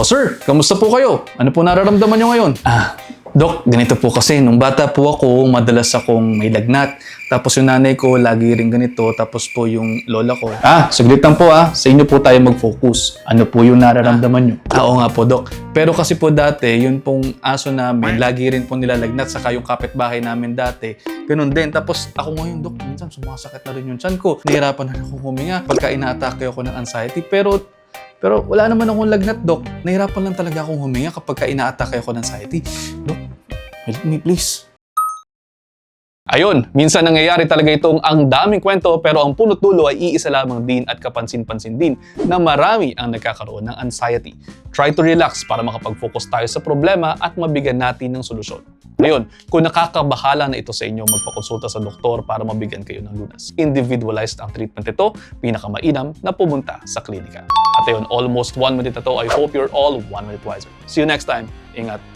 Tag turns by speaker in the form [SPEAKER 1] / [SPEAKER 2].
[SPEAKER 1] O sir, kamusta po kayo? Ano po nararamdaman nyo ngayon? Dok, ganito po kasi. Nung bata po ako, madalas akong may lagnat. Tapos yung nanay ko, lagi rin ganito. Tapos po yung lola ko. Saglit lang po Sa inyo po tayo mag-focus. Ano po yung nararamdaman nyo? Oo nga po, Dok. Pero kasi po dati, yun pong aso namin, lagi rin po nilalagnat. Saka yung kapitbahay namin dati, ganun din. Tapos ako ngayon, Dok, minsan sumasakit na rin yung tiyan ko. Nahirapan na akong huminga pagka ina-atake ako ng anxiety. Pero wala naman akong lagnat, Dok. Nahirapan lang talaga akong huminga kapag ina-atake ako ng anxiety. Dok, help me please. Ayun, minsan nangyayari talaga itong ang daming kwento pero ang punot dulo ay iisa lamang din at kapansin-pansin din na marami ang nagkakaroon ng anxiety. Try to relax para makapag-focus tayo sa problema at mabigyan natin ng solusyon. Ngayon, kung nakakabahala na ito sa inyo, magpakonsulta sa doktor para mabigyan kayo ng lunas. Individualized ang treatment ito, pinakamainam na pumunta sa klinika. At ayun, almost 1 minute na to. I hope you're all 1 minute wiser. See you next time. Ingat.